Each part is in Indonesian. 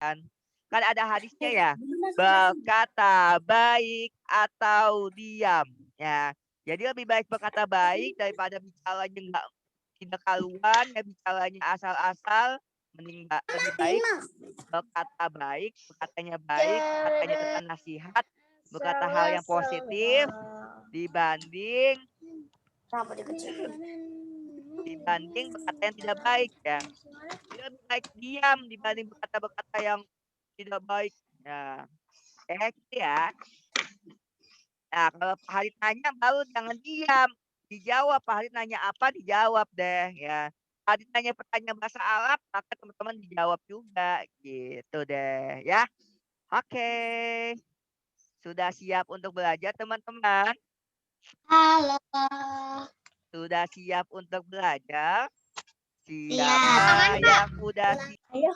kan? Kan ada hadisnya ya, berkata baik atau diam. Ya, jadi lebih baik berkata baik daripada bicaranya nggak tidak karuan, ya bicaranya asal-asal. Mending lebih baik berkata baik, berkatanya tentang nasihat, berkata hal yang positif dibanding berkata yang tidak baik ya. Jadi lebih baik diam dibanding berkata-berkata yang tidak baik. Ya, gitu ya. Nah, kalau Pak Harit nanya baru jangan diam. Dijawab, Pak Harit nanya apa dijawab deh ya. Pak Harit nanya pertanyaan bahasa Arab, maka teman-teman dijawab juga gitu deh ya. Oke. Sudah siap untuk belajar teman-teman? Halo. Sudah siap untuk belajar? Iya. Siapa yang udah siap? Ayo.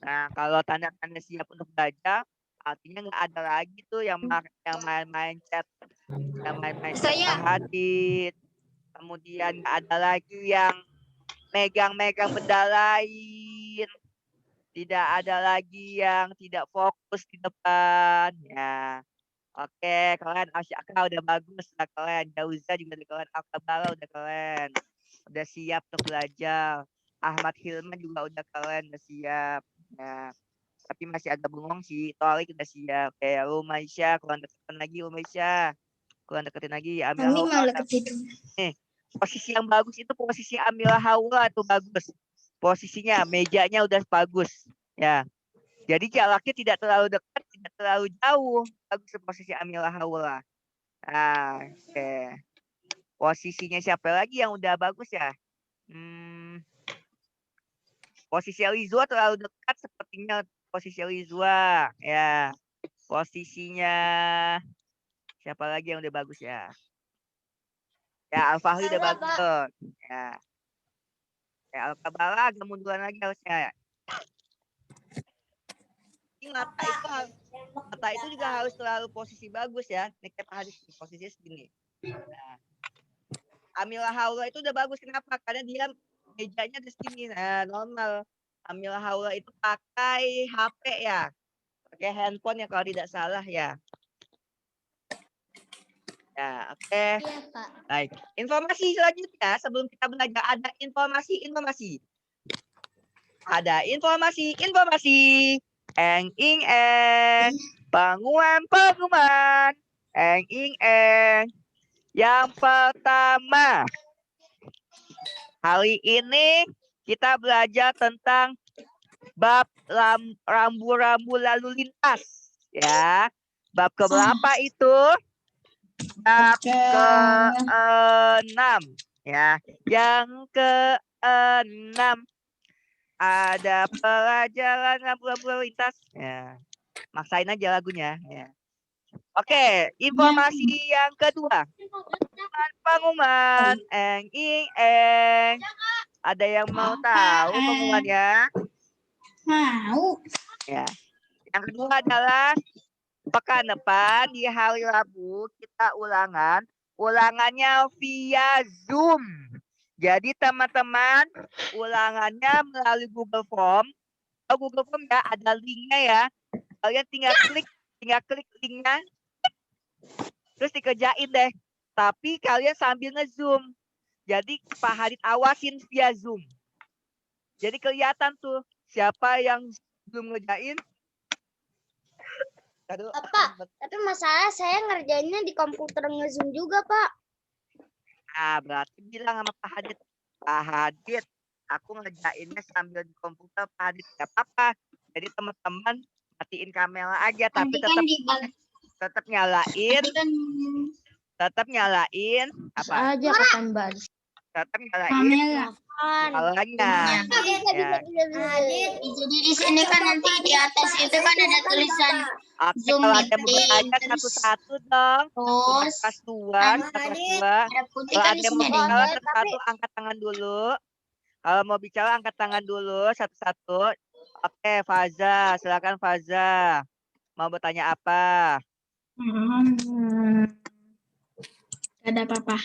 Nah, kalau tanda-tanda siap untuk belajar, artinya nggak ada lagi tuh yang main-main chat, yang main-main chat hadit. Kemudian nggak ada lagi yang megang-megang benda lain. Tidak ada lagi yang tidak fokus di depan. Ya, oke, kalian Asyaka udah bagus lah kalian. Jauza juga udah kalian. Akabala udah kalian. Udah siap untuk belajar. Ahmad Hilman juga udah kalian udah siap. Ya. Tapi masih agak bengong sih. Toalik udah siap. Kayak Umaisya, kurang deketin lagi Umaisya. Kurang deketin lagi. Amila Kami Hawa. malah ketidur. Nih, posisi yang bagus itu posisi Amila Hawa tuh bagus. Posisinya, mejanya udah bagus. Ya. Jadi jaraknya tidak terlalu dekat, tidak terlalu jauh. Bagus posisi Amila Hawa. Nah, oke. Posisinya siapa lagi yang udah bagus ya? Posisi Alizwa terlalu dekat sepertinya posisi Alizwa. Ya. Posisinya siapa lagi yang udah bagus ya? Ya, Al-Fahri udah bagus tuh. Ya. Ya, Al-Kabala agak munduran lagi harusnya. Ini mata itu juga harus selalu posisi bagus ya. Ini kayak hadis posisinya segini. Nah, Amila Haula itu udah bagus. Kenapa? Karena dia mejanya di sini. Nah, normal. Amila Haula itu pakai HP ya. Pakai handphone ya kalau tidak salah ya. Ya, oke. Iya, Pak. Baik. Informasi selanjutnya sebelum kita belajar ada informasi. Ada informasi. Eng ing eng. Pengumuman. Eng ing eng. Yang pertama, hari ini kita belajar tentang bab rambu-rambu lalu lintas. Ya, bab keberapa itu? Bab ke-6. Ya, yang ke-6 ada pelajaran rambu-rambu lalu lintas. Ya, maksain aja lagunya. Ya. Oke, informasi yang kedua. Pengumuman. Eng ing eng. Ada yang mau tahu pengumumannya? Mau. Ya. Yang kedua adalah pekan depan di hari Rabu kita ulangannya via Zoom. Jadi teman-teman ulangannya melalui Google Form. Oh, Google Form ya, ada linknya ya. Kalian tinggal klik linknya, terus dikerjain deh. Tapi kalian sambil nge-zoom. Jadi Pak Harit awasin via Zoom. Jadi kelihatan tuh siapa yang belum ngerjain. Pak, tapi masalah saya ngerjainnya di komputer nge-zoom juga, Pak. Nah, berarti bilang sama Pak Hadit, aku ngerjainnya sambil di komputer, Pak Hadit. Gak apa-apa. Jadi teman-teman matiin kamera aja, tapi tetap nyalain. Tetap nyalain apa? Aja kapan bahas. Tetap nyalain kameranya. Ya. Jadi di sini kan nanti di atas itu kan ada tulisan Zoom kalau ada mau meeting. bertanya satu-satu dong. Terus kelas 2. Kalau ada yang mau bicara satu-satu angkat tangan dulu. Kalau mau bicara angkat tangan dulu satu-satu. Oke, Faza, silakan Faza. Mau bertanya apa? Gak ada apa-apa.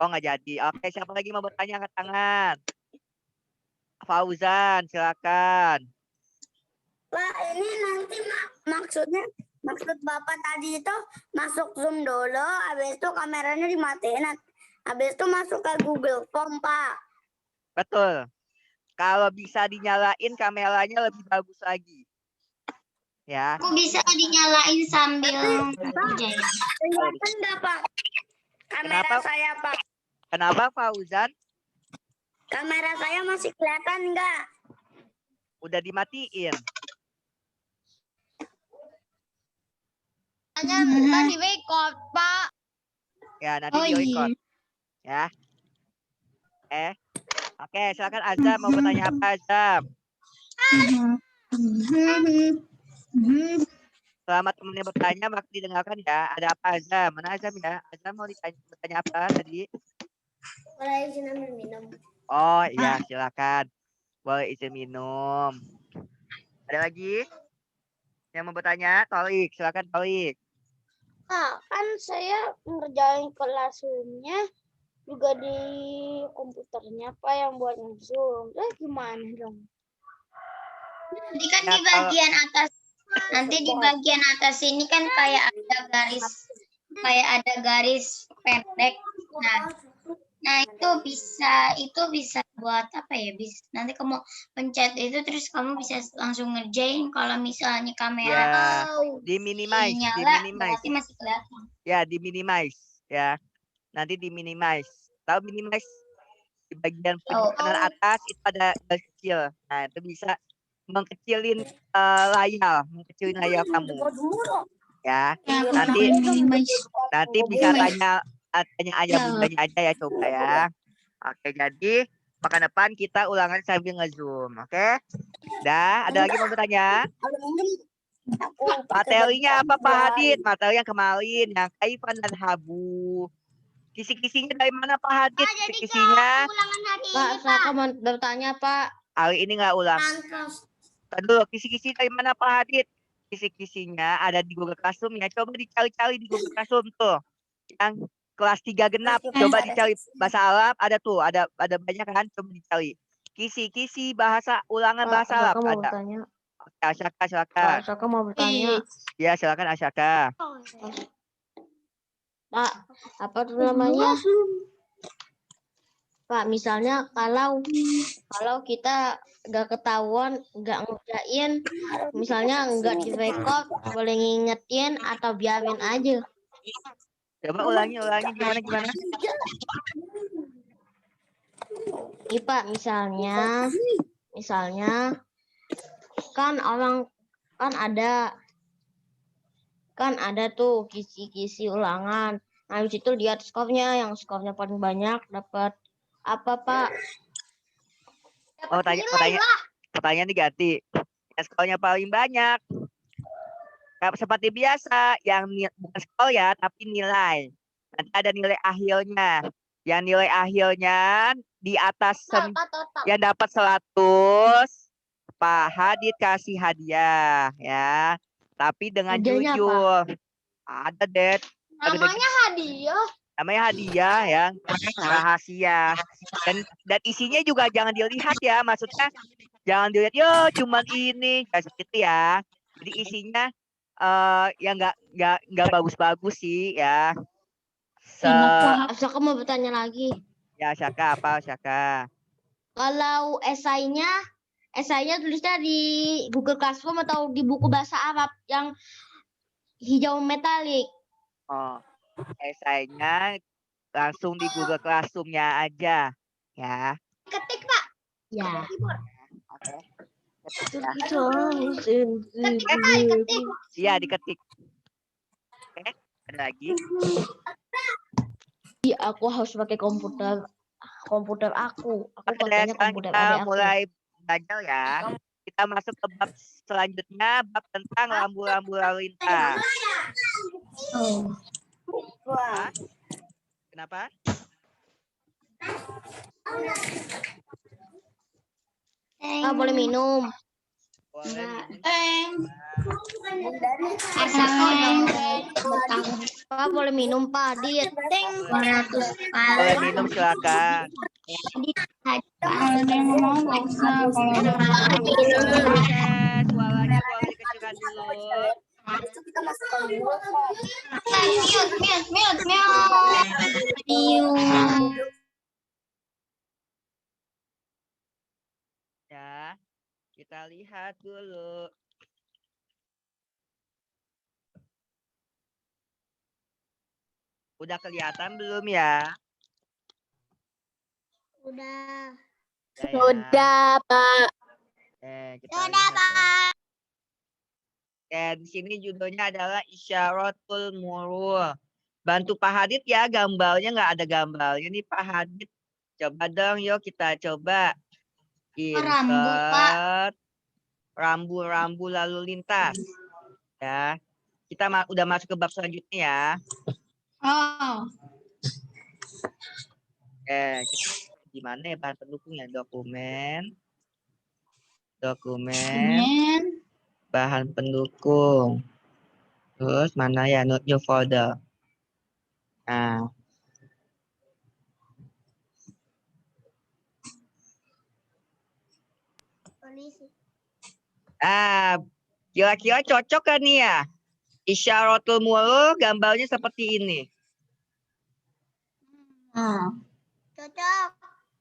Oh, nggak jadi. Oke, siapa lagi mau bertanya angkat tangan? Fauzan, silakan. Pak, ini nanti maksud Bapak tadi itu masuk Zoom dulu, habis itu kameranya dimatiin, habis itu masuk ke Google Form, Pak. Betul. Kalau bisa dinyalain kameranya lebih bagus lagi. Ya. Aku bisa dinyalain sambil kerja ya. Kelihatan nggak, Pak? Kamera Kenapa? saya, Pak. Kenapa, Fauzan? Kamera saya masih kelihatan nggak? Udah dimatiin. Kan di record, Pak. Ya, nanti di record. Ya. Oke, silakan Azam mau bertanya apa, Azam? Selamat temannya bertanya, maka didengarkan ya. Ada apa, Azam? Mana Azam ya? Azam mau bertanya apa tadi? Boleh izin ambil minum. Oh iya, silakan. Boleh izin minum. Ada lagi yang mau bertanya? Tolik, silakan Tolik. Nah, kan saya ngerjain Classroom-nya juga di komputernya, Pak, yang buat nge-zoom. Terus gimana dong? Nanti kan Ya, di bagian atas, nanti di bagian atas ini kan kayak ada garis pendek. Nah itu bisa buat apa ya? Nanti kamu pencet itu terus kamu bisa langsung ngerjain. Kalau misalnya kamera diminimize, berarti masih kelihatan. Ya, diminimize ya. Nanti diminimize. Tahu minimize di bagian kanan atas itu ada garis kecil. Nah, itu bisa mengecilin layar kamu. Ya, nanti bisa tanya aja bundanya aja ya, coba ya. Oke, jadi pekan depan kita ulangan sambil nge-zoom, oke? Dah, ada lagi mau bertanya? Materinya apa Pak Hadid? Materi yang kemarin, yang Kaifan dan Habu. Kisi-kisinya dari mana Pak Hadid? Kisi-kisinya? Pak, saya mau bertanya, Pak. Hari ini nggak ulang. Aduh, kisi-kisi dari mana Pak Hadid? Kisi-kisinya ada di Google Classroom ya. Coba dicari-cari di Google Classroom tuh. Yang kelas 3 genap, coba dicari bahasa Arab, ada tuh, ada banyak kan, coba dicari. Kisi-kisi ulangan bahasa Arab mau ada. bertanya. Oke, Asyaka silakan. Asyaka mau bertanya. Ya, silakan Asyaka. Pak, apa tuh namanya? Pak, misalnya kalau kita nggak ketahuan, nggak ngerjain, misalnya nggak direkod, boleh ngingetin atau biarin aja. Coba ulangi gimana? Iya Pak, misalnya kan ada tuh kisi-kisi ulangan. Nah, habis itu lihat skornya, yang skornya paling banyak dapat apa, Pak? Oh, pertanyaan diganti. Yang skornya paling banyak. Seperti biasa, yang bukan skor ya, tapi nilai. Nanti ada nilai akhirnya. Yang nilai akhirnya di atas yang dapat 100, Pak Hadid kasih hadiah ya. Tapi dengan Hadiahnya jujur. Ada deh. Namanya hadiah. Namanya hadiah ya, rahasia. Dan isinya juga jangan dilihat ya, maksudnya jangan dilihat yo cuman ini kayak seperti ya. Jadi isinya ya nggak bagus-bagus sih ya. Syaka mau bertanya lagi. Ya, Syaka apa Syaka? Kalau esainya tulisnya di Google Classroom atau di buku bahasa Arab yang hijau metalik? Oh, esainya langsung di Google Classroom-nya aja ya. Ketik, Pak. Ya. Oke. Iya, diketik. Oke, ada lagi? Iya, aku harus pakai komputer aku. Oke, pakainya sekarang komputer kita adek aku. mulai belajar ya. Kita masuk ke bab selanjutnya, bab tentang rambu-rambu lalu lintas. Kenapa? Boleh minum. Boleh. Pak, boleh minum, Pak Adit. Boleh minum silakan. Suaranya Ya, kita lihat dulu. Udah kelihatan belum ya? Udah. Ya, ya. Sudah, Pak. Kita lihat ya. Di sini judulnya adalah Isyaratul Murur. Bantu Pak Hadid ya, gambarnya nggak ada gambarnya nih Pak Hadid. Coba dong, yuk kita coba. Insert rambu-rambu lalu lintas. Ya, kita udah masuk ke bab selanjutnya ya. Oh. Gimana ya bahan pendukungnya? Dokumen, bahan pendukung. Terus mana ya new folder. Nah, kira-kira cocok kan nih ya? Isyaratul Murur gambarnya seperti ini. Cocok.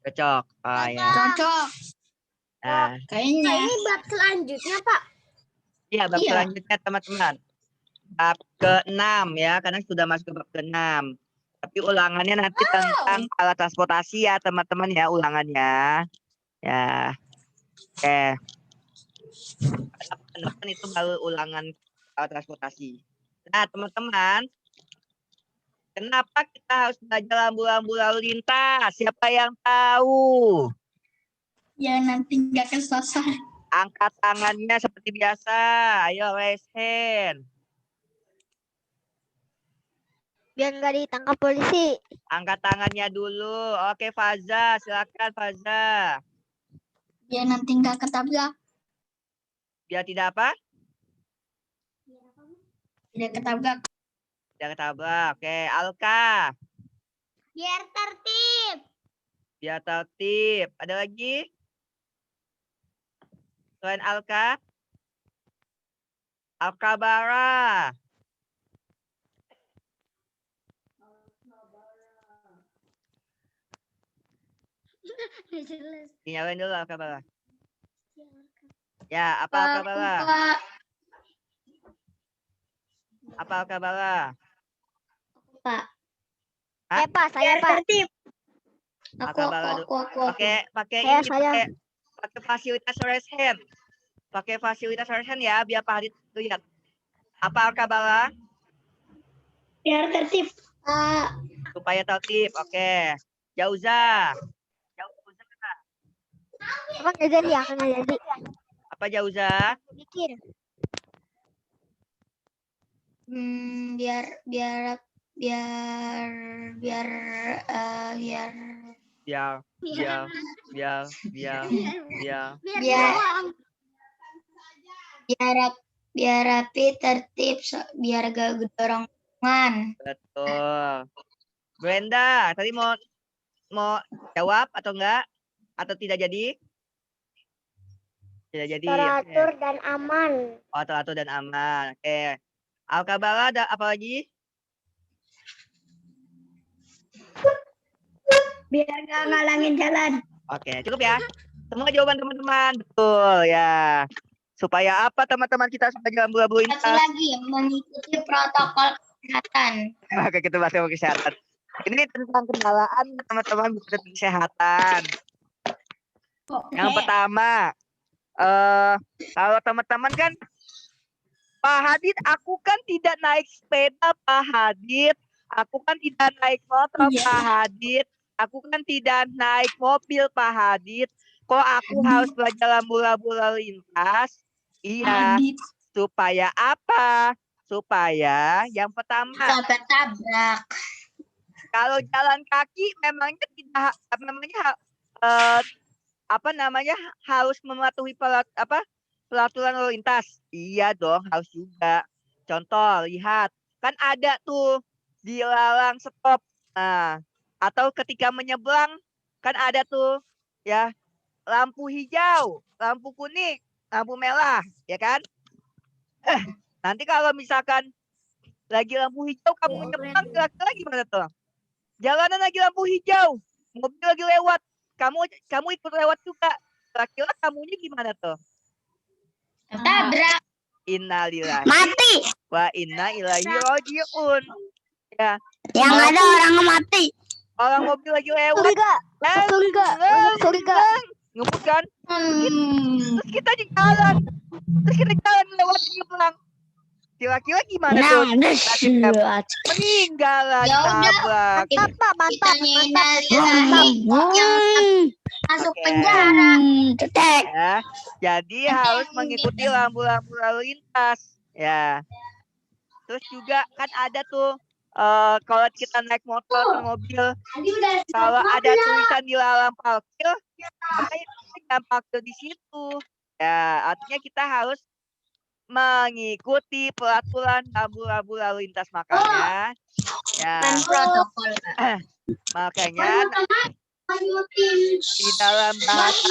Cocok. Oh ya. Cocok. Nah, Kayaknya. Ini bab selanjutnya, Pak. Iya, bab selanjutnya teman-teman. Bab ke-6 ya, karena sudah masuk ke bab ke-6. Tapi ulangannya nanti tentang alat transportasi ya, teman-teman ya, ulangannya. Ya. Oke. Teman-teman itu baru ulangan alat transportasi. Nah, teman-teman, kenapa kita harus belajar rambu-rambu lalu lintas? Siapa yang tahu? Ya, nanti nggak selesai. Angkat tangannya seperti biasa. Ayo, raise hand. Biar nggak ditangkap polisi. Angkat tangannya dulu. Oke, Faza. Silakan, Faza. Biar nanti nggak ketabrak. Biar tidak apa? Tidak ketabrak. Tidak ketabrak. Oke, Alka. Biar tertib. Biar tertib. Ada lagi? Selain Alka? Alkabara. Nyalain dulu Alkabara. Ya, apa Alkabara? Apa Alkabara? Pak. Pak, saya Pak. Tertib. Aku. Pakai ini, pakai fasilitas raise hand. Pakai fasilitas raise hand ya, biar Pak Hadid lihat. Apa Alkabara? Biar tertib. Supaya tertib. Oke. Jauza. Apa nggak jadi? Aku nggak jadi. Apa Jauza? Mikir. Biar biar biar biar biar Biar biar rapi tertib biar gak gedorongan. betul. Brenda, tadi mau jawab atau enggak? Atau tidak jadi? Tidak jadi. Teratur dan aman. Oh, teratur dan aman. Oke. Alkabara ada apa lagi? Biar gak ngalangin jalan. Oke, cukup ya. Semua jawaban teman-teman. Betul ya. Supaya apa teman-teman kita supaya rambu-rambu lintas? Satu lagi, mengikuti protokol kesehatan. Oke, kita bahas tentang kesehatan. Ini tentang kendaraan teman-teman, bukan tentang kesehatan. Yang pertama, kalau teman-teman kan, Pak Hadid, aku kan tidak naik sepeda, Pak Hadid. Aku kan tidak naik motor, Pak Hadid. Aku kan tidak naik mobil, Pak Hadid. Kok aku harus belajar rambu-rambu lalu lintas? Iya. Supaya apa? Supaya yang pertama. Tabrak. Kalau jalan kaki memangnya tidak harus mematuhi peraturan lalu lintas. Iya dong, harus juga. Contoh, lihat, kan ada tuh dilarang stop. Nah, atau ketika menyeberang kan ada tuh ya lampu hijau, lampu kuning, lampu merah, ya kan? Nanti kalau misalkan Lagi lampu hijau kamu nyebrang, kira-kira gimana tuh? Jalanan lagi lampu hijau, mobil lagi lewat, kamu ikut lewat juga. Kira-kira kamunya gimana tuh? Tabrak. Innalillahi Mati. wa inna ilaihi rajiun. Ya. Yang ada orang mati. Orang mobil lagi lewat. Surga. Ngebut kan? Terus kita di jalan. Lewat nyebrang. Kira-kira gimana tuh? Meninggal lah ditabrak. Mantap. Masuk penjara. Ya, jadi harus mengikuti lampu-lampu lalu lintas. Ya. Terus juga kan ada tuh kalau kita naik motor atau mobil, kalau ada tulisan di larang parkir, maka kita jangan parkir di situ. Ya, artinya kita harus mengikuti peraturan lampu-lampu lalu lintas, makanya ya makanya di dalam bahasa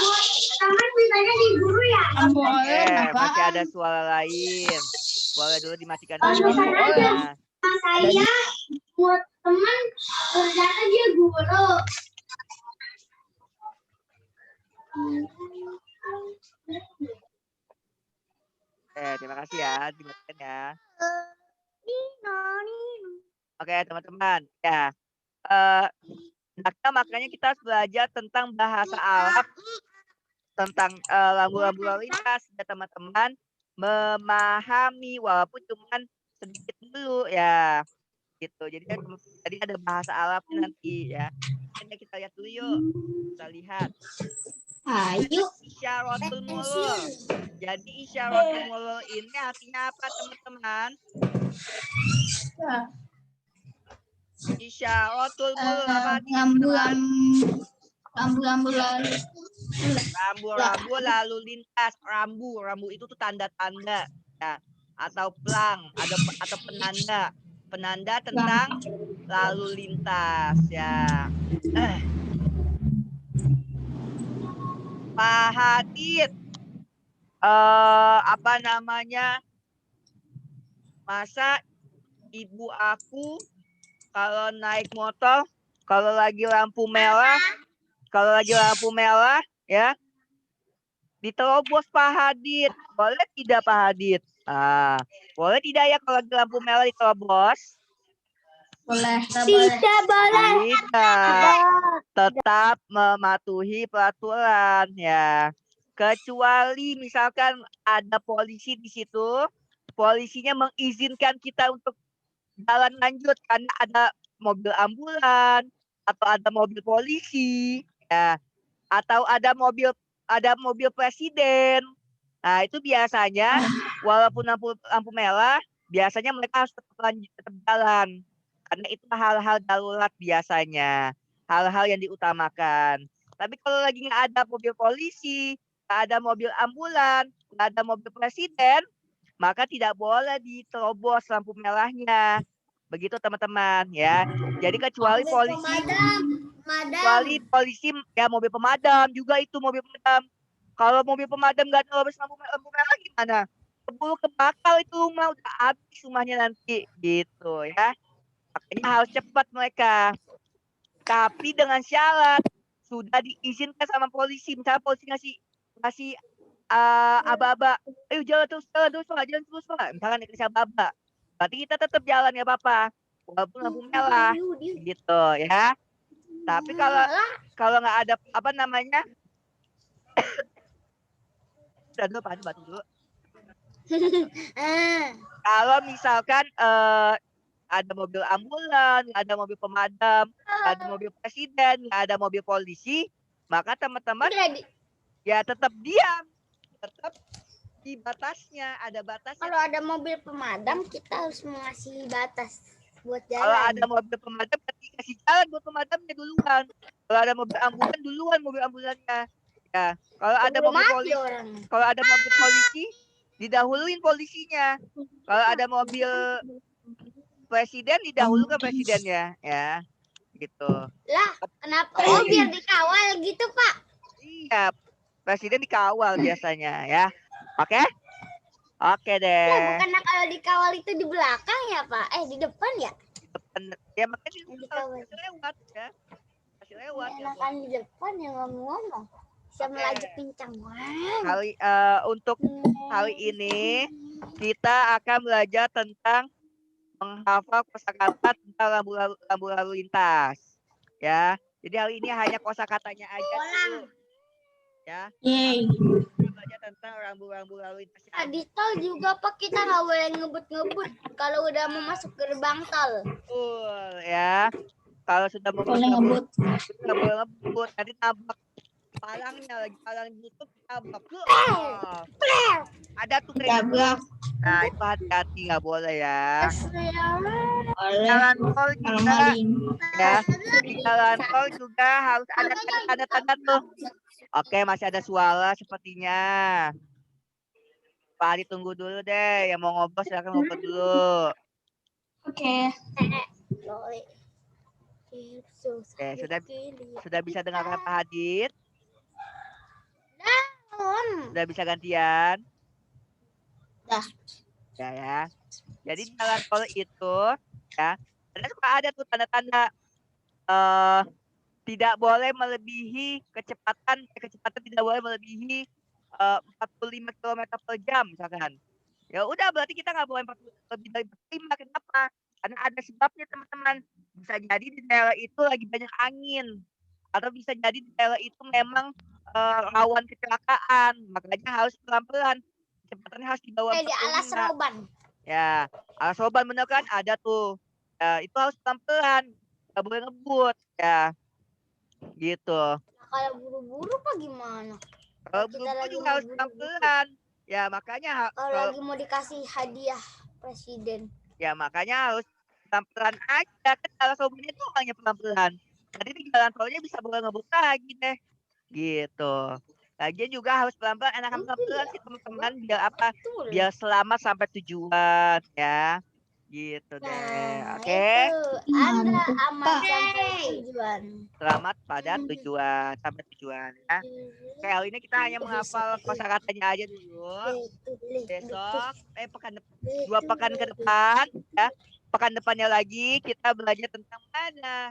masih ada suara lain. Boleh dulu dimatikan dulu. Saya buat teman ternyata dia guru. Terima kasih ya, dimatikan ya. Oke, teman-teman. Ya. Makanya kita harus belajar tentang bahasa Arab, tentang lampu-lampu lalu lintas, ya teman-teman, memahami walaupun cuman sedikit dulu ya. Gitu. Jadi tadi ada bahasa Arab nanti ya. Ini kita lihat dulu yuk. Kita lihat. Ayo. Isyaratul mulul. Jadi isyaratul mulul ini artinya apa teman-teman? Isyaratul mulul apa? Rambu lalu lintas. Rambu itu tuh tanda-tanda ya, atau pelang, atau penanda tentang lalu lintas ya. Pak Hadid, apa namanya? Masa ibu aku kalau naik motor, kalau lagi lampu merah ya, diterobos Pak Hadid. Boleh tidak Pak Hadid? Boleh tidak ya kalau lagi lampu merah diterobos? Boleh. Tidak boleh. Tidak. Tetap mematuhi peraturan ya. Kecuali misalkan ada polisi di situ, polisinya mengizinkan kita untuk jalan lanjut karena ada mobil ambulan atau ada mobil polisi ya, atau ada mobil presiden. Nah, itu biasanya walaupun lampu merah, biasanya mereka harus tetap jalan. Karena itu hal-hal darurat biasanya, hal-hal yang diutamakan. Tapi kalau lagi nggak ada mobil polisi, nggak ada mobil ambulan, nggak ada mobil presiden, maka tidak boleh diterobos lampu merahnya. Begitu teman-teman ya. Jadi kecuali polisi ya, mobil pemadam juga itu mobil pemadam. Kalau mobil pemadam nggak terobos lampu merah gimana? Keburu kebakar itu rumah, udah habis rumahnya nanti gitu ya. Makanya harus cepat mereka. Tapi dengan syarat sudah diizinkan sama polisi. Misalnya polisi ngasih aba-aba, ayo jalan terus Pak. Misalkan dikasih aba-aba. Berarti kita tetap jalan ya Bapak. Walaupun lampu merah. Gitu ya. Tapi kalau nggak ada apa namanya? Batu dulu. Kalau misalkan ada mobil ambulan, nggak ada mobil pemadam, nggak ada mobil presiden, nggak ada mobil polisi, maka teman-teman ya tetap diam, tetap di batasnya, ada batasnya. Kalau ada mobil pemadam, kita harus mengasih batas buat jalan. Kalau ada mobil pemadam, kasih jalan buat pemadamnya duluan. Kalau ada mobil ambulan, duluan mobil ambulannya. Ya, kalau ada mobil polisi, didahuluin polisinya. Kalau ada mobil presiden, didahulukan presidennya, ya, gitu. Lah, kenapa biar dikawal gitu, Pak? Iya, presiden dikawal biasanya, ya. Oke? Oke Ya, deh. bukannya kalau dikawal itu di belakang ya, Pak? Di depan ya? Ya makanya Yang kalau dikawal. kasih lewat ya. Kasih lewat ya. Enakan di depan ya ngomong-ngomong. Bisa Oke. melaju pincang. Wow. Untuk kali ini kita akan belajar tentang menghafal kosakata tentang rambu lalu lintas. Ya. Jadi hari ini hanya kosakatanya aja dulu. Ya. Yeay. Kita belajar tentang rambu lalu lintas. Di tol juga Pak kita nggak boleh ngebut-ngebut kalau udah mau masuk gerbang tol. Betul ya. Kalau sudah mau Boleh ngebut. nggak boleh ngebut. Nanti tabrak palangnya lagi palang YouTube tabrak. Ada tuh kayak gitu. Tabrak. Nah itu hati-hati nggak boleh ya. Oleh Jalan tol juga maling. ya. Di jalan tol juga harus ada tanda-tanda tuh. Oke masih ada suara sepertinya. Pak Adi tunggu dulu deh. Yang mau ngobrol silakan ngobrol dulu. Oke. Oke, sudah bisa dengarkan Pak Hadid? Sudah bisa gantian? Dah. Ya. Jadi di jalan tol itu ya, ada tuh tanda-tanda tidak boleh melebihi kecepatan tidak boleh melebihi 45 km per jam misalkan. Ya udah berarti kita nggak boleh lebih dari 45. Kenapa? Karena ada sebabnya teman-teman. Bisa jadi di daerah itu lagi banyak angin atau bisa jadi di daerah itu memang rawan kecelakaan, makanya harus pelan-pelan. Kecepatannya harus di bawah 45. Di alas roban. Ya, alas roban bener kan ada tuh. Ya, itu harus pelan-pelan, nggak boleh ngebut ya. Gitu. Kalau buru-buru Pak gimana? Kalau Kita buru-buru lagi juga mau harus buru-buru. pelan-pelan. Ya, makanya Kalau lagi mau dikasih hadiah presiden. ya makanya harus pelan-pelan aja. Kan alas roban itu hanya pelan-pelan. Nanti di jalan tolnya bisa boleh ngebut lagi deh. Gitu. Lagian juga harus pelan-pelan, enakan pelan-pelan sih teman-teman biar apa? Betul. Biar selamat sampai tujuan ya. Gitu deh. Oke. Anda aman sampai tujuan. Selamat pada tujuan, sampai tujuan ya. Oke, kali ini kita hanya menghafal kosakatanya aja dulu. Besok, dua pekan ke depan ya. Pekan depannya lagi kita belajar tentang mana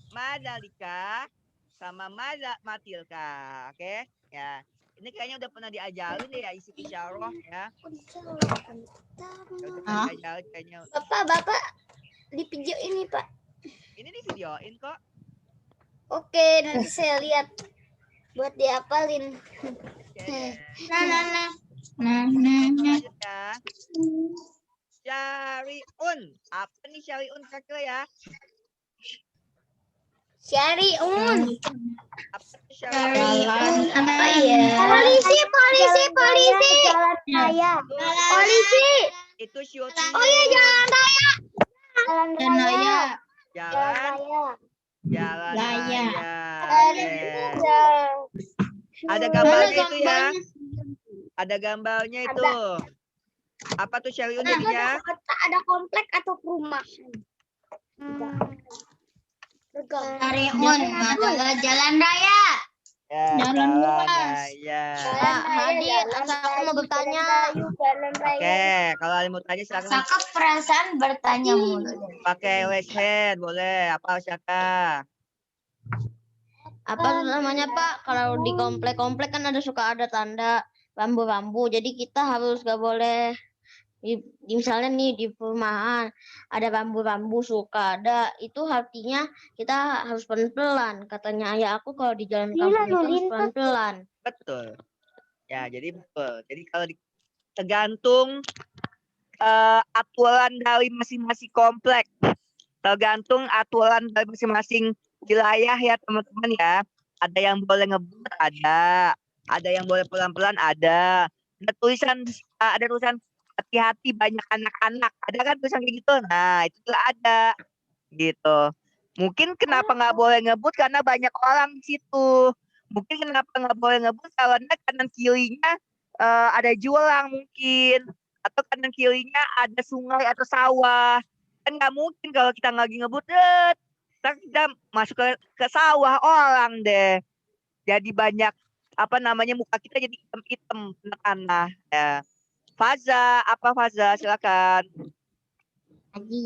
Madalika sama Matilka. Oke? Ya. Ini kayaknya udah pernah diajarin deh ya isi isyarah ya. Udah pernah diajarin kayaknya. Bapak di video ini, Pak. Ini di videoin kok. Oke, nanti saya lihat buat diapalin. Nah. Lanjut ya. Syariun. Apa nih Syariun kira-kira ya? Syariun. Apa tuh Syariun? Apa ya? Polisi. Jalan raya. Polisi. Itu syuting. Oh iya, jalan raya. Jalan raya. Jalan Raya. raya. Ada gambarnya itu ya. Ada gambarnya itu. Apa tuh Syariun jadinya? Ada komplek atau perumahan? Syariun adalah jalan raya. Ya, Jalan luas. raya. Pak Hadir, aku mau bertanya. Oke, kalau ada mau tanya silakan Saka perasaan bertanya mulu. pakai raise hand, boleh. Apa Syaka? Apa namanya Pak? Kalau di komplek-komplek kan suka ada tanda rambu-rambu. Jadi kita harus gak boleh misalnya nih di perumahan ada rambu-rambu suka ada, itu artinya kita harus pelan-pelan. Katanya ayah aku kalau di jalan kampung itu harus pelan-pelan. Betul. Ya, jadi betul. Jadi kalau tergantung aturan dari masing-masing komplek. Tergantung aturan dari masing-masing wilayah ya teman-teman ya. Ada yang boleh ngebut, ada yang boleh pelan-pelan, ada tulisan hati-hati banyak anak-anak, ada kan tulisan kayak gitu. Nah itu juga ada gitu. Mungkin kenapa nggak boleh ngebut karena banyak orang di situ. Mungkin kenapa nggak boleh ngebut karena kanan kirinya ada jurang mungkin, atau kanan kirinya ada sungai atau sawah. Kan nggak mungkin kalau kita lagi ngebut, kita masuk ke sawah orang deh. Jadi banyak muka kita jadi hitam-hitam tanah ya. Faza, apa Faza? Silakan.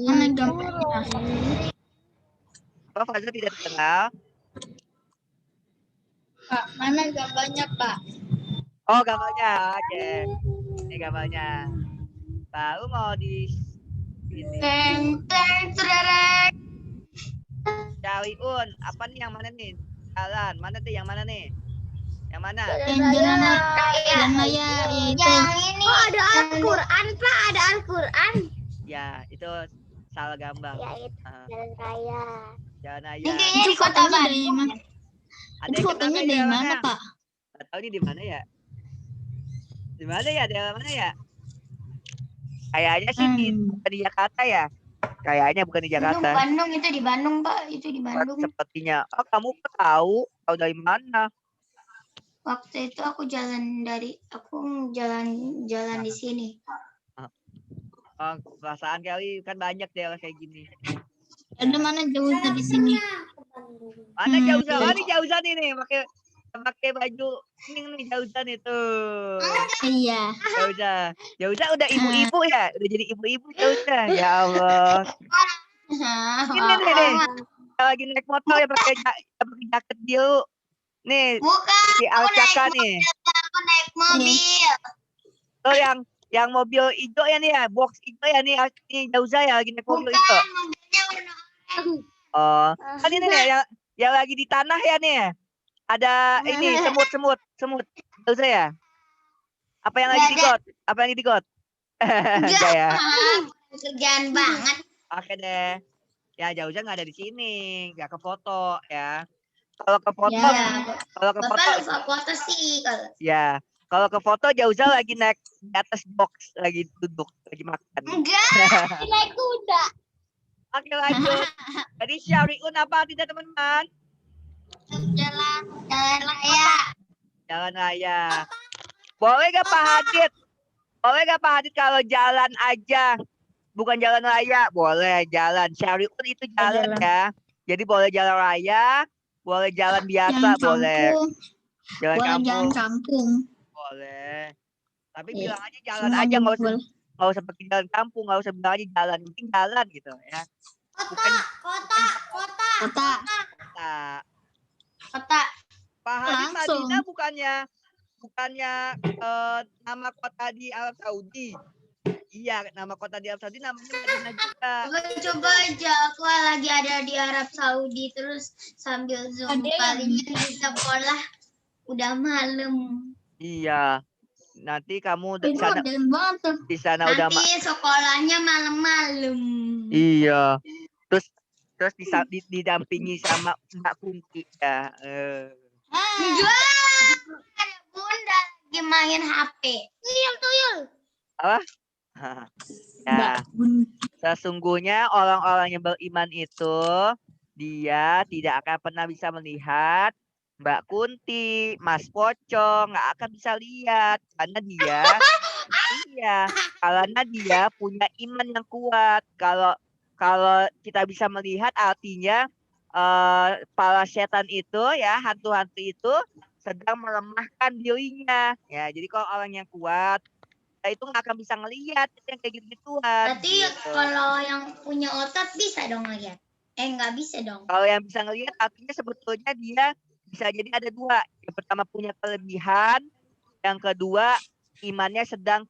Mana gambarnya? Apa Faza tidak dikenal? Pak, mana gambarnya, Pak? Oh, gambarnya. Oke. Ini gambarnya. Baru mau di ini. Teng teng tererek. Syariun, apa nih yang mana nih? Jalan, mana tuh yang mana nih? Yang mana? Jalan raya yaitu. Yang ini. Oh, ada Al-Quran, Pak. Ada Al-Quran. Ya, itu salah gambar. Ya, itu jalan raya. Jalan Ini raya. kayaknya di kota Bandung. Ada Itu yang fotonya kenapa dari mana, daerahnya? Pak? Gak tahu ini di mana ya? Di mana ya? Daerah mana ya? Kayaknya sih bukan di Jakarta ya. Kayaknya bukan di Jakarta. Bandung itu di Bandung, Pak. Itu di Bandung. Sepertinya. Oh, kamu kok tahu? Tahu dari mana? Waktu itu aku jalan di sini. Oh, perasaan kali kan banyak daerah kayak gini. Ada mana jauh dari sini? Mana jauh-jauh? Oh, ini jauh-jauh nih, pakai baju pink nih jauh-jauh itu. Iya. Jauh-jauh udah ibu-ibu ya, udah jadi ibu-ibu jauh-jauh. Ya Allah. Ini nih. Lagi naik motor ya pakai jaket biru. Nih, Bukan. si Alcaka nih. Aku naik mobil. Oh, yang mobil hijau ya nih ya, box hijau ya nih, ini jauh-jauh ya lagi naik mobil hijau. Mobilnya warna oranye. Oh, kan ini nih yang lagi di tanah ya nih. Ada ini semut. Jauh ya. Apa yang lagi digot? Enggak ya. Kerjaan banget. Oke deh. Ya jauh-jauh nggak ada di sini, nggak ke foto ya. Kalau ke foto, lupa foto sih kalau. Ya, kalau ke foto jauh-jauh lagi naik di atas box, lagi duduk, lagi makan. Enggak, naik kuda. Oke lanjut. Jadi Syariun apa tidak teman-teman? Jalan raya. Jalan raya. Boleh gak Pak Hadid kalau jalan aja? Bukan jalan raya, boleh jalan. Syariun itu jalan ya. Jadi boleh jalan raya, boleh jalan biasa, boleh. Jalan kampung. Boleh. Tapi bilang aja jalan aja, nggak usah pakai jalan kampung, nggak usah bilang aja jalan, penting jalan gitu ya. Kota. Pak Hadid Madinah bukannya nama kota di Arab Saudi. Iya, nama kota di Arab Saudi namanya Madinah juga. Coba aja aku lagi ada di Arab Saudi terus sambil zoom kalinya di sekolah udah malam. Iya. Nanti kamu di sana udah sekolahnya malam-malam. Iya. Terus didampingi sama Mbak Kunti ya. Ada bunda lagi main HP. Tuyul. Apa? Ya. Sesungguhnya orang-orang yang beriman itu dia tidak akan pernah bisa melihat Mbak Kunti, Mas Pocong, nggak akan bisa lihat karena dia punya iman yang kuat. Kalau kita bisa melihat artinya para setan itu ya, hantu-hantu itu sedang melemahkan dirinya. Ya, jadi kalau orang yang kuat itu nggak akan bisa ngelihat yang kayak gitu-gituan. Berarti kalau yang punya otot bisa dong ngelihat. Nggak bisa dong. Kalau yang bisa ngelihat artinya sebetulnya dia bisa jadi ada dua. Yang pertama punya kelebihan, yang kedua imannya sedang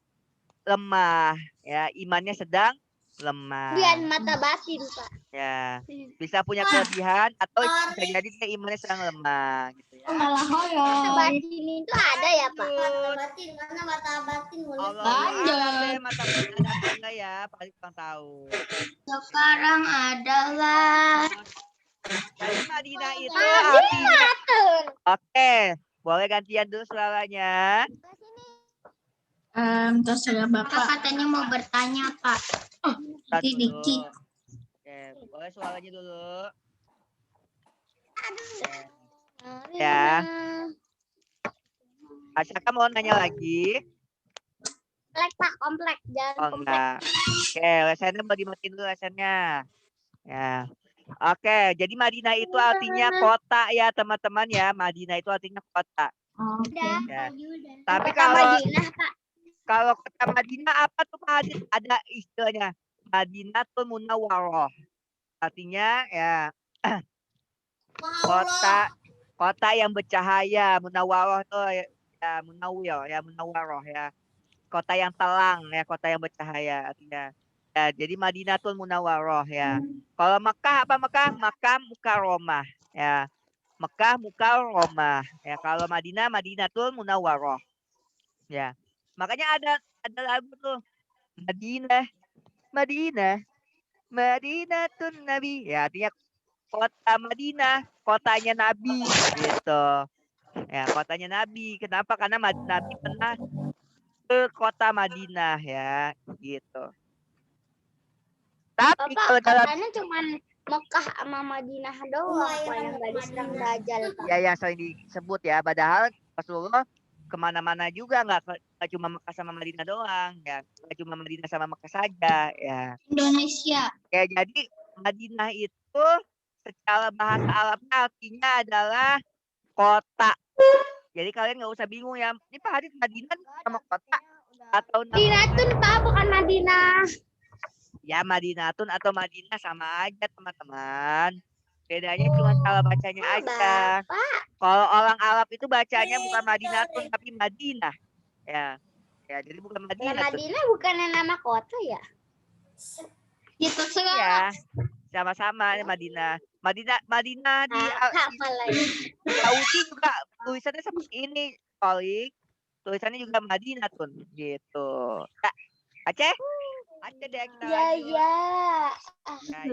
lemah. Ya, imannya sedang lemah. Biar mata batin, Pak. Ya, bisa punya kelebihan atau bisa jadi dia imannya sedang lemah gitu ya. Mata batin itu ada ya, Pak? Mana mata batin Allah mata batin ada apa enggak ya? Paling kurang tahu. Sekarang adalah Jadi Madinah itu artinya. Oke, boleh gantian dulu suaranya. Terus saya Bapak katanya mau bertanya, Pak. Dikit. Oke, boleh suaranya dulu. Ya. Asyaka mau nanya lagi? Komplek, Pak, komplek. Jangan komplek. Enggak. Oke, lesennya mau dimatiin dulu lesennya. Ya. Oke, jadi Madinah itu artinya kota ya teman-teman ya. Madinah itu artinya kota. Oke. Ya. Tapi kalau Madinah, Pak. Kalau kota Madinah apa tuh Pak Hadid? Ada istilahnya Madinatul Munawwarah. Artinya ya kota yang bercahaya. Munawwarah tuh ya munawwir ya munawwarah ya. Kota yang terang ya, kota yang bercahaya artinya. Ya, jadi Madinatul Munawwarah ya. Kalau Mekah apa Mekah? Makkah Mukarramah ya. Mekah Mukarramah ya. Kalau Madinah Madinatul Munawwarah ya. Makanya ada lagu tuh Madinah, Madinah, Madinatun Nabi. Ya, artinya kota Madinah, kotanya Nabi gitu. Ya, kotanya Nabi. Kenapa? Karena Nabi pernah ke kota Madinah ya, gitu. Tapi Bapak kalau dalam katanya cuman Mekah sama Madinah doang Pak, yang nggak diserang Dajjal Pak. ya yang sering disebut ya, padahal Rasulullah kemana-mana juga nggak cuma Mekah sama Madinah doang ya, nggak cuma Madinah sama Mekah saja ya. Indonesia. Ya jadi Madinah itu secara bahasa Arabnya artinya adalah kota. Jadi kalian nggak usah bingung ya. Ini Pak Hadid Madinah sama kota atau nama? Madinatun Pak, bukan Madinah. Ya Madinatun atau Madinah sama aja teman-teman. Bedanya cuma cara bacanya aja. Bapak. Kalau orang Arab itu bacanya bukan Madinatun tapi Madinah. Ya. Ya, jadi bukan Nah, Madinah. Madinah bukannya nama kota ya? Gitu Ya. Sama-sama Madinah. Madinah di Apa lagi? Saudi juga tulisannya seperti ini, Kolik. Tulisannya juga Madinah tuh, gitu. Kak, Aceh? Aceh deh kita Ya lanjut. ya.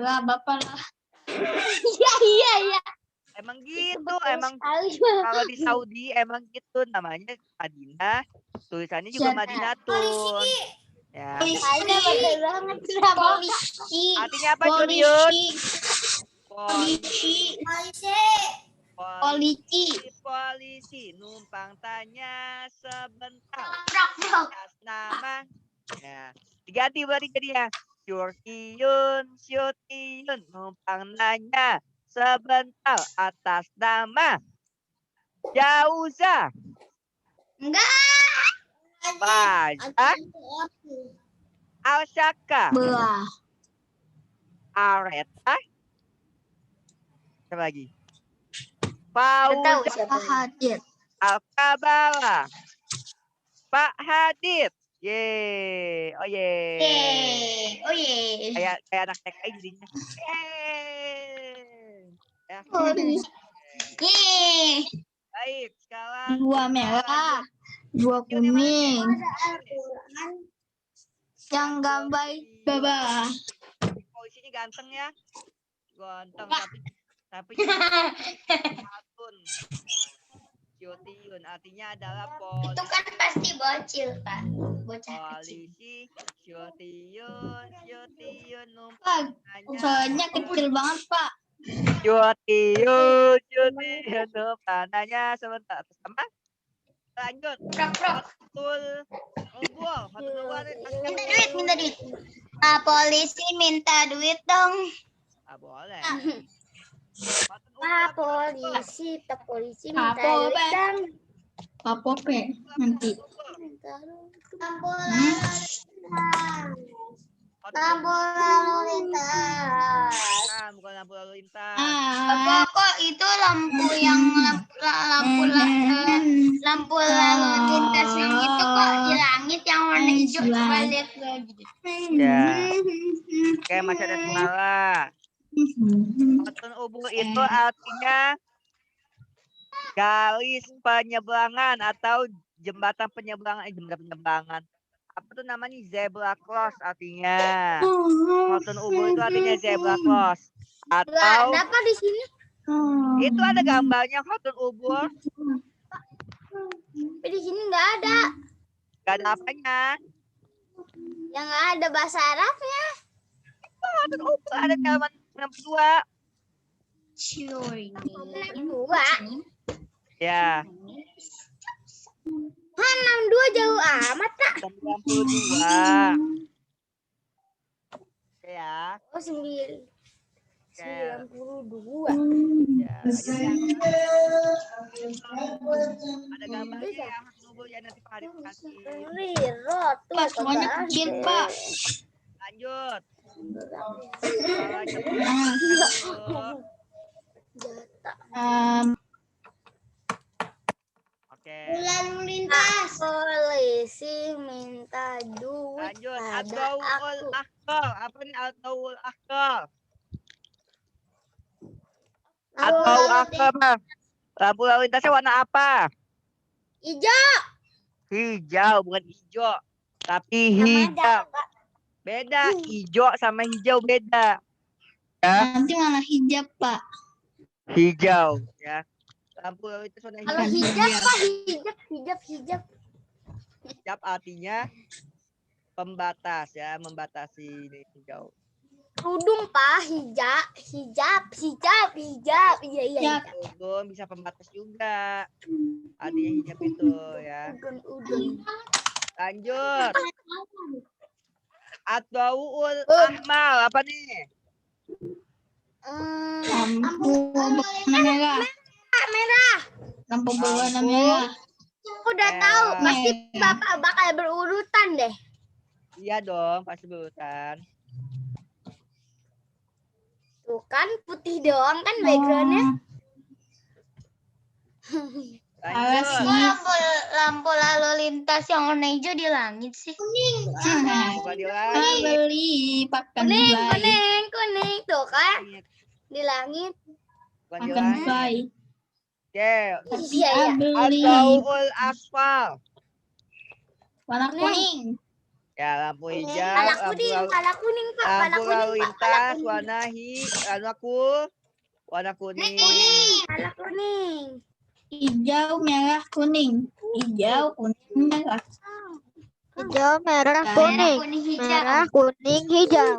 Lah Bapak lah. Iya. Emang gitu, Betul emang sekali. kalau di Saudi emang gitu namanya Madinah, tulisannya juga Madinah tuh. Ya. Ada betul banget kenapa? Artinya apa, Junior? Polisi numpang tanya sebentar atas nama ya diganti berarti jadi ya Syutiun numpang nanya sebentar atas nama Jauza Baja Alsyaka Belah. Areta siapa lagi Tahu Fauzi siapa? Hadid. Al-Kabala Pak Hadid ye oh ye Oh ye. kayak anak TKI jadinya ya. Baik sekarang Dua merah, dua kuning. Yang gambar baba. polisinya ganteng ya ganteng tapi Syutiun Syutiun artinya adalah polisi. Itu kan pasti bocil Pak. Polisi Syutiun Pak, soalnya kecil banget Pak. Syutiun numpang nanya sebentar sama lanjut Fatul Ubul Minta duit. Polisi minta duit dong. boleh Polisi minta duit dong. Papope nanti. Lampu lalu lintas. Bukan lampu lalu lintas. Kok itu lampu yang lampu lalu lintas yang itu kok di langit yang warna hijau balik lagi. Ya. Oke, masih ada salah. Khatun ubul itu artinya garis penyeberangan atau jembatan penyeberangan. Apa tuh namanya zebra cross artinya. Khatun ubul itu artinya zebra cross atau Kenapa di sini? itu ada gambarnya khatun ubul. Tapi di sini nggak ada. Gak ada apanya. Yang nggak ada bahasa Arabnya. Khatun ubul ada halaman 62. Dua. Ya. 62 jauh amat Kak. 92. Ya. Oh 92. Ya. Ya. Ya. Ada gambarnya ya. tunggu ya nanti Pak Arif kasih. Riro tuh Pak, semuanya kagak kecil, ada. Pak. Lanjut. Soalnya dulu. Jata. Oke. Lalu lintas. Polisi minta duit Lanjut. pada Ad-daul aku. akbar. Apa nih ad-daul akbar? Lampu Ad-daul lalu akbar. Lampu lalu lintasnya warna apa? hijau. Hijau, bukan hijau. Tapi Sama hijau. aja, Kak. Beda. Hijau sama hijau beda. Ya. Nanti malah hijab, Pak. Hijau. Ya. Lampu lalu lintas warna Kalau hijau. hijab, Pak, hijab. Hijab artinya pembatas ya, membatasi ini hijau. Kerudung, Pak, hijab. Iya. Ya. Udun bisa pembatas juga. Artinya hijab itu ya. Udun. Lanjut. Ad-daul ahmar apa nih? Lampu berwarna merah. Merah. Lampu berwarna Lampu merah. Udah tahu, pasti Merah. Bapak bakal berurutan deh. Iya dong, pasti berurutan. Tuh kan putih doang kan backgroundnya. Lanjut. Lampu lalu lintas yang warna hijau di langit sih. Bukan di langit. Beli pakan Kuning tuh kan di langit. Bukan di Makan langit. fly. Oke. Iya. Beli Ad-daul asfal. warna kuning. Ya, lampu hijau, Pala lampu kuning, Pak. Pala lampu lalu kuning, Pak. Pala lintas kuning. warna kuning. Pala kuning. Hijau, merah, kuning. Hijau, kuning, merah. Hijau, merah, kuning. Merah, kuning, hijau.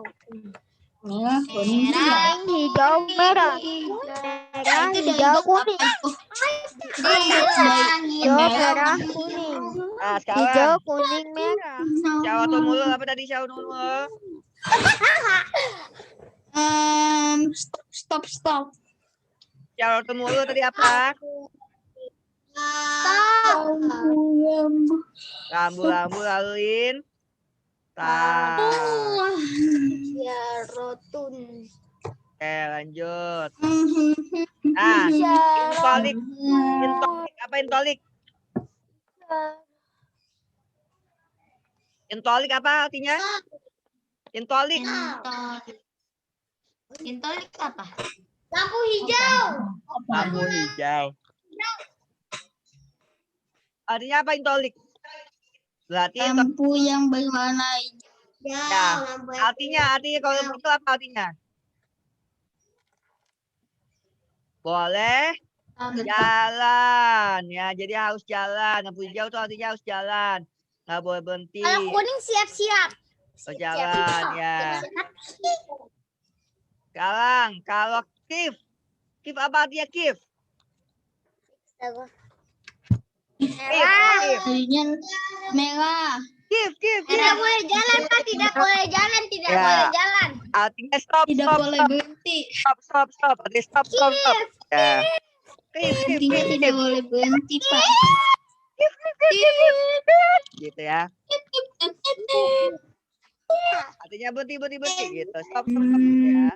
Merah, kuning, hijau. Hijau, merah. Merah, hijau, kuning. Hijau, merah, kuning. Nah, Hijau, sekarang kuning, merah. syawatul mulul apa tadi syawatul mulul? Stop. Syawatul mulul tadi apa? Stop. Rambu-rambu lalu lintas. Ya, rotun. Oke, lanjut. Nah, intolik apa intolik? Intolik apa artinya? Intolik. Intolik apa? Lampu hijau. Lampu hijau. Artinya apa intolik? Berarti Lampu yang berwarna hijau. ya, artinya kalau begitu apa artinya? Boleh jalan ya, jadi harus jalan. Lampu hijau itu artinya harus jalan, nggak boleh berhenti. Kalau kuning siap-siap. Berjalan ya. Sekarang kalau kif apa artinya kif? Merah. Kif. Merah. Kif. Tidak boleh jalan, Pak. Tidak boleh jalan. Tidak Ya. boleh jalan. Artinya stop. Tidak boleh berhenti. Stop. Artinya stop. Ya. Kif. Artinya tidak boleh berhenti, Pak. Gitu ya. Artinya berhenti gitu. Stop ya.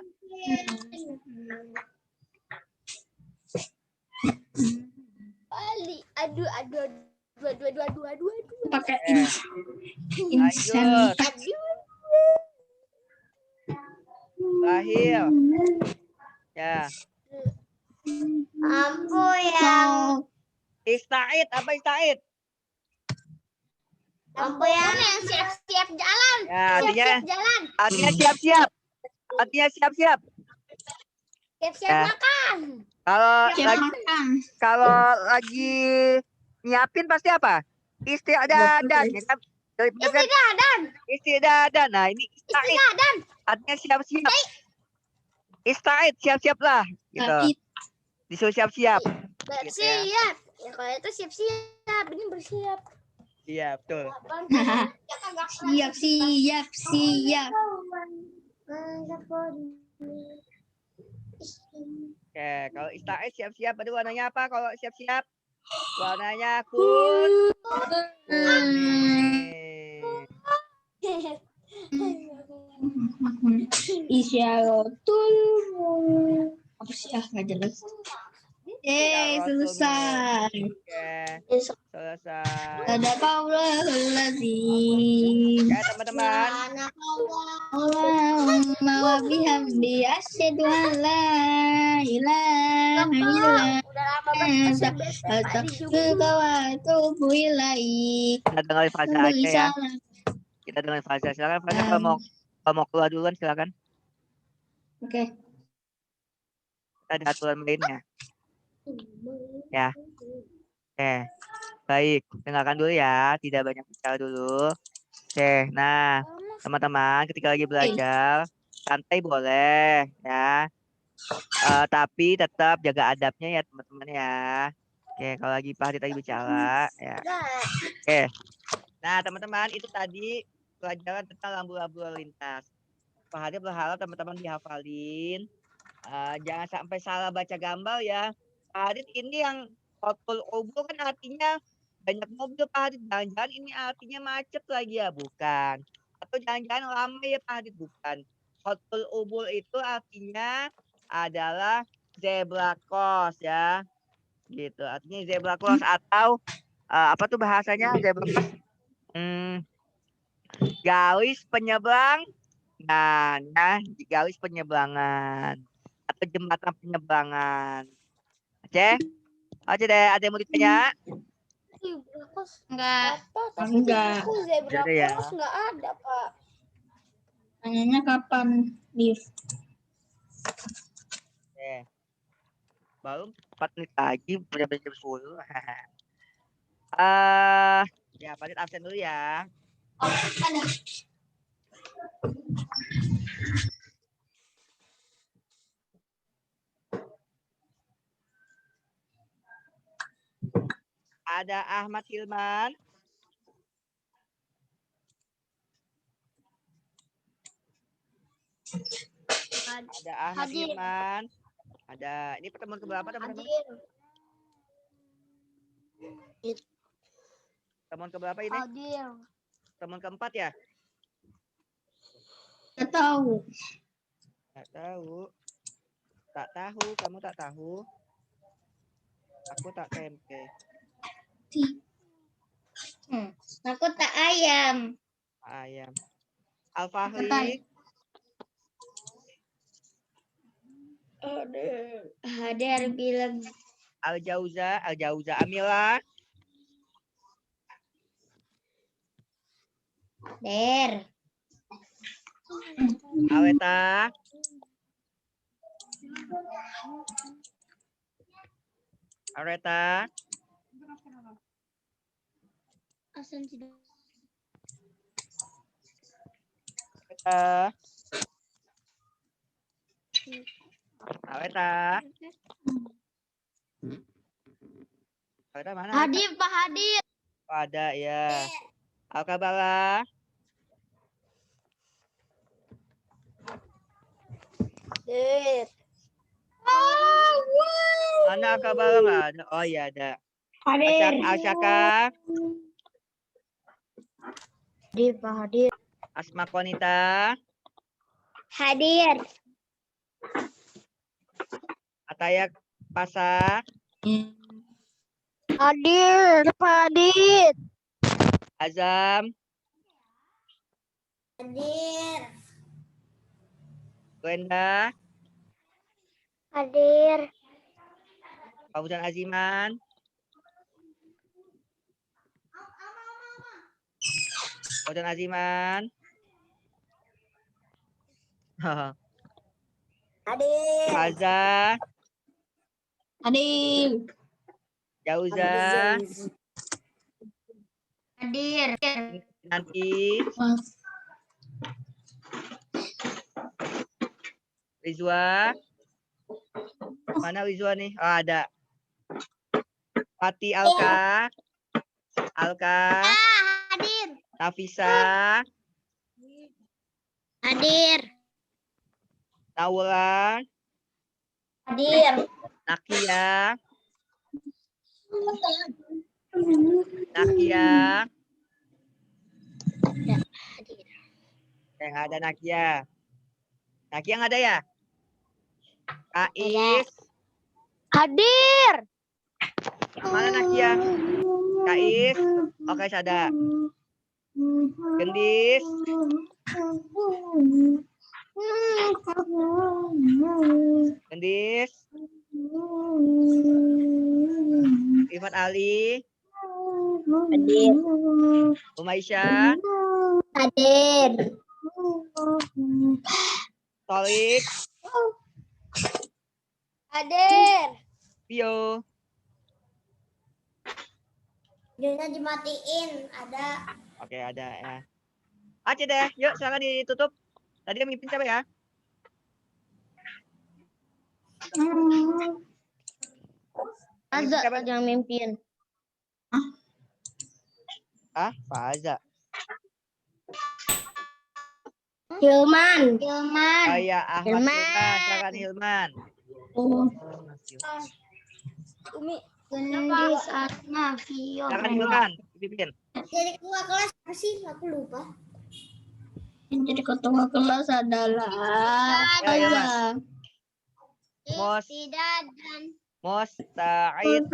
Bali. Aduh. Pakai Lanjut. Terakhir. Ya. Lampu yang Ista'id apa ista'id? lampu yang siap-siap jalan. Ya, artinya Siap-siap jalan. artinya siap-siap. Artinya siap-siap. Siap-siap Ya. makan. Kalau lagi nyiapin pasti apa? Isti'dadan ya kan? Isti'dadan. Nah, ini ista'id. Artinya siap-siap. Ista'id, siap-siaplah gitu. Disuruh siap-siap. Gitu ya. Bersiap. Ya kalau itu siap-siap, ini bersiap. Iya, betul. Siap. Oke, kalau ista'id siap-siap, itu warnanya apa kalau siap-siap? Warnanya kuning. Isyaratul. Apa sih nggak jelas. Selesai. Oke, Besok. selesai. Sadaqallahul azim. Ya teman-teman. Allahumma wa bihamdi asyhadu an la ilaha illallah. Udah lama banget Astaghfiruka wa atubu ilaik. Kita dengerin Faza aja ya. Kita dengerin Faza. Silakan Faza kalau mau keluar duluan silakan. Oke. Kita ada aturan mainnya. Ya. Oke. Baik, dengarkan dulu ya. Tidak banyak bicara dulu. Oke, nah teman-teman ketika lagi belajar santai boleh ya. Tapi tetap jaga adabnya ya teman-teman ya. Oke, kalau lagi Pak Hadid lagi bicara ya. Oke. Nah, teman-teman itu tadi pelajaran tentang lampu-lampu lalu lintas. Pak Hadid berharap teman-teman dihafalin. Jangan sampai salah baca gambar ya. Pak Hadid ini yang Hotul Ubul kan artinya banyak mobil Pak Hadid. Jangan-jangan ini artinya macet lagi ya, bukan. Atau jangan-jangan lama ya Pak Hadid, bukan. Hotul Ubul itu artinya adalah zebra cross ya. Gitu. Artinya zebra cross atau apa tuh bahasanya zebra cross? Garis penyeberang. Nah, garis penyeberangan atau jembatan penyeberangan. Oke? Oke deh, ada yang mau ditanya? Enggak. Enggak. Zebra Jadi ya. cross nggak ada, Pak. Tanyanya kapan, Div? Oke. Baru 4 menit lagi, udah jam 10. Ya, Pak Adit absen dulu ya. Ada Ahmad Hilman. Ada Ahmad Hilman. Ada, ini pertemuan keberapa teman-teman? Pertemuan keberapa ini? Pertemuan keempat ya? Nggak tahu. Tak tahu. Tak tahu, kamu tak tahu. Aku tak tempe. Aku tak ayam. Ayam. Al-Fahri. Hadir bilang. Al-Jauza Amila. Der. Aweta. Areta. Aweta. Aweta mana? Hadir, Pak Hadir. Oh, ada ya. Al-Kabala. Mana Al-Kabala nggak ada? Oh iya ada. Hadir. Asyaka. Hadir, Pak Hadir. Asma Konita. Hadir. Atayak Pasa. Hadir, Pak Hadir. Azam. Hadir. Gwenda. Hadir. Fauzan Aziman. Fauzan Aziman. Hadir. Faza. Hadir. Jauza. Hadir. Nanti. Rizwa. Mana Rizwa nih? Oh, ada. Pati Alka. Hadir. Nafisa. Hadir. Naula. Hadir. Nakia. Nakia. Yang ada Nakia. Nakia nggak ada ya? Kais. Hadir. Mana Nakia? Kais. Oke, ada. Gendis. Gendis. Irfan Ali. Hadir. Umaisyah. Hadir. Tolik. Hadir. Tio. Videonya dimatiin, ada. Oke, ada ya. Aceh deh, yuk silakan ditutup. Tadi yang mimpin siapa ya? Azza yang mimpin. Faza. Hilman. Oh iya, Ahmad Hilman. Silakan Hilman. Umi. Gendis, Asma, Vio. Silakan Hilman, pimpin. Jadi ketua kelas apa sih? Aku lupa. Yang jadi ketua kelas adalah Ya, Hilman. Tidak dan Musta'id.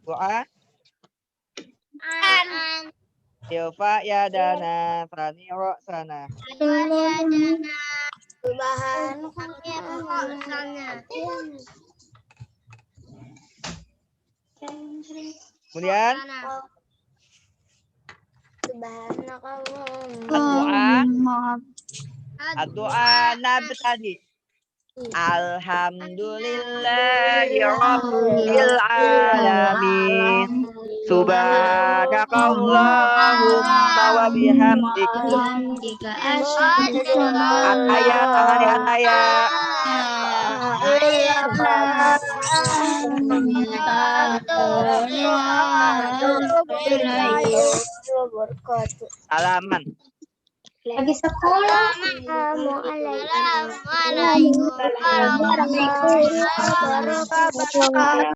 Bu'a. An. Ilfa ya dana. Fani ro'sana. Kemudian Ad-du'a nabtadi. Alhamdulillahi Rabbil Alamin. Subhanakallahumma wa bihamdik. Ataya, tangannya Ataya. Salaman. Lagi sekolah. Assalamualaikum warahmatullahi wabarakatuh.